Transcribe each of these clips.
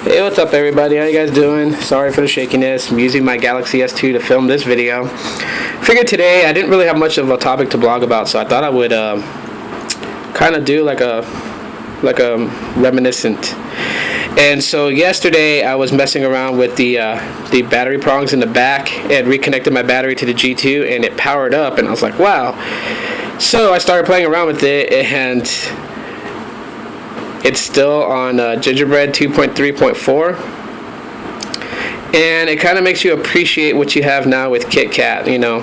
Hey, what's up everybody? How you guys doing? Sorry for the shakiness. I'm using my Galaxy S2 to film this video. Figured today I didn't really have much of a topic to blog about, so I thought I would kind of do like a reminiscent. And so yesterday I was messing around with the battery prongs in the back and reconnected my battery to the G2, and it powered up, and I was like, wow. So I started playing around with it, and it's still on Gingerbread 2.3.4, and it kind of makes you appreciate what you have now with KitKat. You know,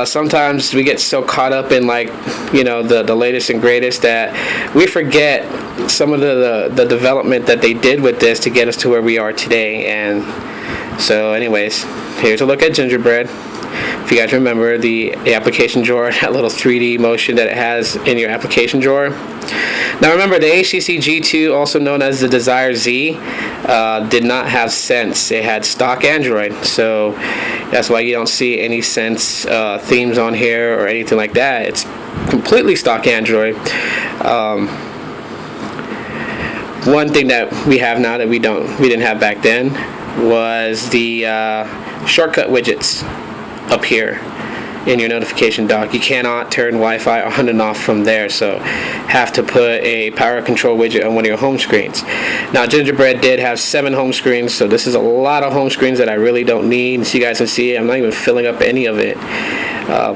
sometimes we get so caught up in, like, you know, the latest and greatest that we forget some of the development that they did with this to get us to where we are today. And so anyways, here's a look at Gingerbread. If you guys remember the application drawer, that little 3D motion that it has in your application drawer. Now remember, the HTC G2, also known as the Desire Z, did not have Sense. It had stock Android, so that's why you don't see any Sense themes on here or anything like that. It's completely stock Android. One thing that we have now that we didn't have back then was the shortcut widgets up here in your notification dock. You cannot turn Wi-Fi on and off from there, so have to put a power control widget on one of your home screens. Now Gingerbread did have 7 home screens, so this is a lot of home screens that I really don't need. So you guys can see I'm not even filling up any of it.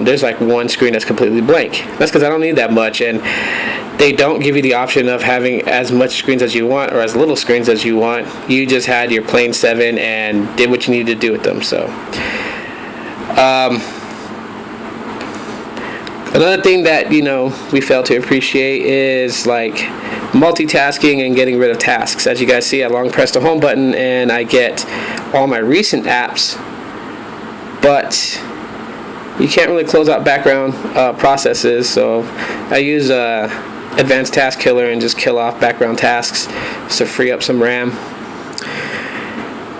There's like one screen that's completely blank. That's because I don't need that much, and they don't give you the option of having as much screens as you want or as little screens as you want. You just had your plain 7 and did what you needed to do with them. So another thing that, you know, we fail to appreciate is like multitasking and getting rid of tasks. As you guys see, I long press the home button and I get all my recent apps, but you can't really close out background processes. So I use Advanced Task Killer and just kill off background tasks to free up some RAM.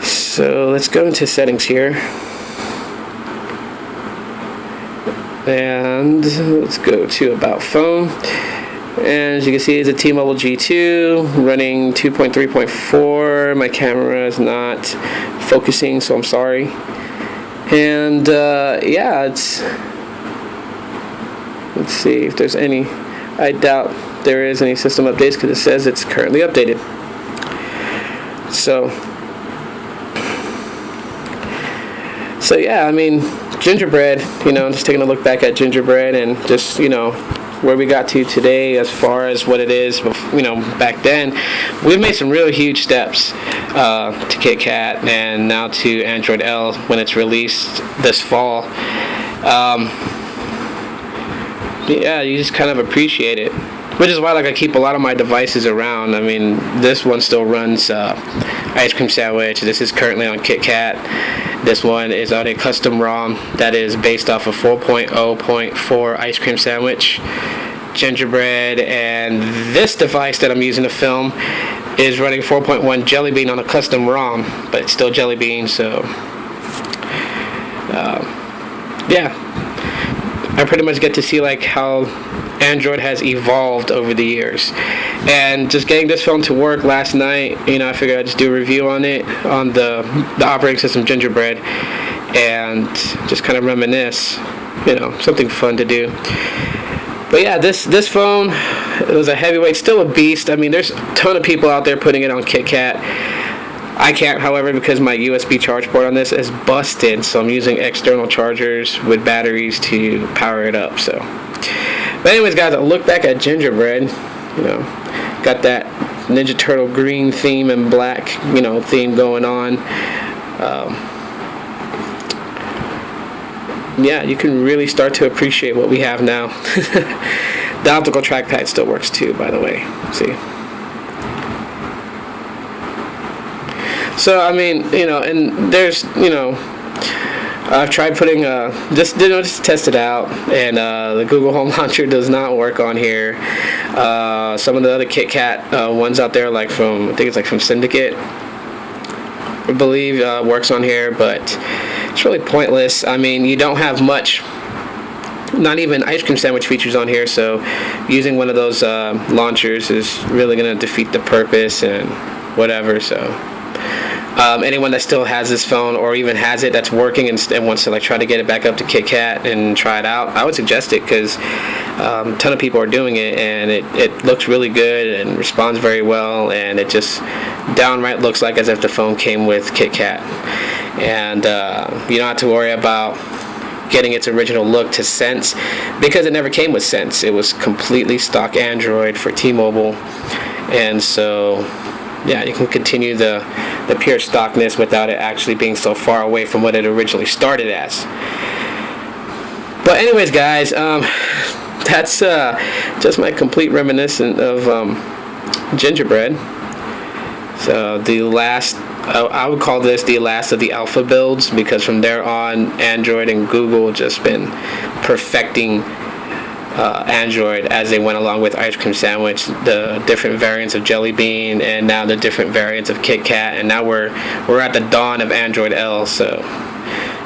So let's go into settings here. And let's go to About Phone. And as you can see, it's a T-Mobile G2 running 2.3.4. My camera is not focusing, so I'm sorry. And yeah, let's see if there's any. I doubt there is any system updates because it says it's currently updated. So yeah, I mean, Gingerbread, you know, just taking a look back at Gingerbread and just, you know, where we got to today as far as what it is, you know, back then, we've made some really huge steps to KitKat and now to Android L when it's released this fall. Yeah, you just kind of appreciate it, which is why, like, I keep a lot of my devices around. I mean, this one still runs Ice Cream Sandwich. This is currently on KitKat. This one is on a custom ROM that is based off of 4.0.4 Ice Cream Sandwich, Gingerbread, and this device that I'm using to film is running 4.1 Jelly Bean on a custom ROM, but it's still Jelly Bean. So yeah, I pretty much get to see like how Android has evolved over the years. And just getting this phone to work last night, you know, I figured I'd just do a review on it, on the operating system Gingerbread, and just kind of reminisce, you know, something fun to do. But yeah, this phone, it was a heavyweight, still a beast. I mean, there's a ton of people out there putting it on KitKat. I can't, however, because my USB charge port on this is busted, so I'm using external chargers with batteries to power it up. So, but anyways, guys, I look back at Gingerbread, you know, got that Ninja Turtle green theme and black, you know, theme going on. Yeah, you can really start to appreciate what we have now. The optical trackpad still works too, by the way. See. So I mean, you know, and there's, you know, I've tried putting just to test it out, and the Google Home Launcher does not work on here. Some of the other KitKat ones out there, like from, I think it's like from Syndicate, I believe, works on here, but it's really pointless. I mean, you don't have much, not even Ice Cream Sandwich features on here, so using one of those launchers is really going to defeat the purpose. And whatever. So anyone that still has this phone or even has it that's working and wants to like try to get it back up to KitKat and try it out, I would suggest it, because a ton of people are doing it, and it looks really good and responds very well, and it just downright looks like as if the phone came with KitKat. And you don't have to worry about getting its original look to Sense, because it never came with Sense. It was completely stock Android for T-Mobile, and so yeah, you can continue the pure stockness without it actually being so far away from what it originally started as. But anyways, guys, that's just my complete reminiscence of Gingerbread. So the last, I would call this the last of the alpha builds, because from there on, Android and Google just been perfecting Android as they went along with Ice Cream Sandwich, the different variants of Jelly Bean, and now the different variants of KitKat, and now we're at the dawn of Android L. So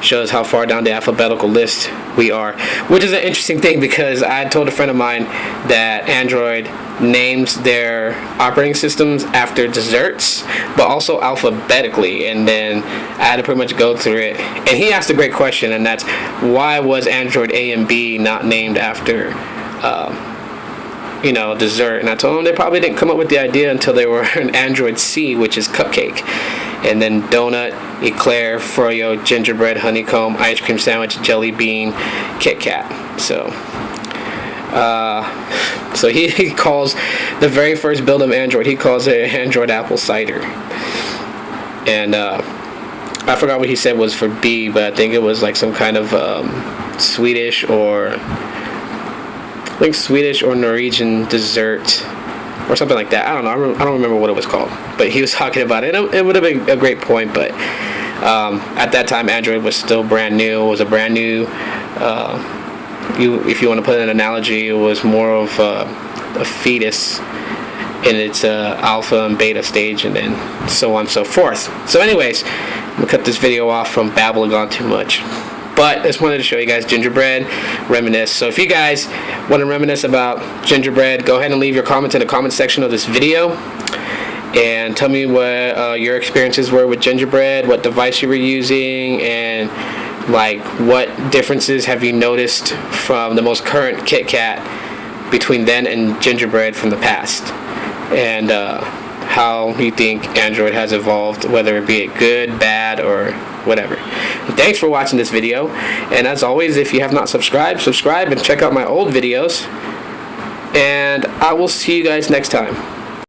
shows how far down the alphabetical list we are, which is an interesting thing, because I told a friend of mine that Android names their operating systems after desserts, but also alphabetically, and then I had to pretty much go through it, and he asked a great question, and that's, why was Android A and B not named after dessert? And I told him they probably didn't come up with the idea until they were in Android C, which is cupcake, and then donut, eclair, froyo, gingerbread, honeycomb, ice cream sandwich, jelly bean, KitKat. So he calls the very first build of Android, he calls it Android apple cider. And I forgot what he said was for B, but I think it was like some kind of Swedish or Norwegian dessert or something like that. I don't know. I don't remember what it was called, but he was talking about it. It would have been a great point, but at that time, Android was still brand new. It was a brand new. If you want to put an analogy, it was more of a fetus in its alpha and beta stage, and then so on and so forth. So anyways, I'm going to cut this video off from babbling on too much. But I just wanted to show you guys Gingerbread, reminisce. So if you guys want to reminisce about Gingerbread, go ahead and leave your comments in the comment section of this video. And tell me what your experiences were with Gingerbread, what device you were using, and like what differences have you noticed from the most current KitKat between then and Gingerbread from the past. And how you think Android has evolved, whether it be it good, bad, or whatever. Thanks for watching this video, and as always, if you have not subscribed, subscribe and check out my old videos, and I will see you guys next time.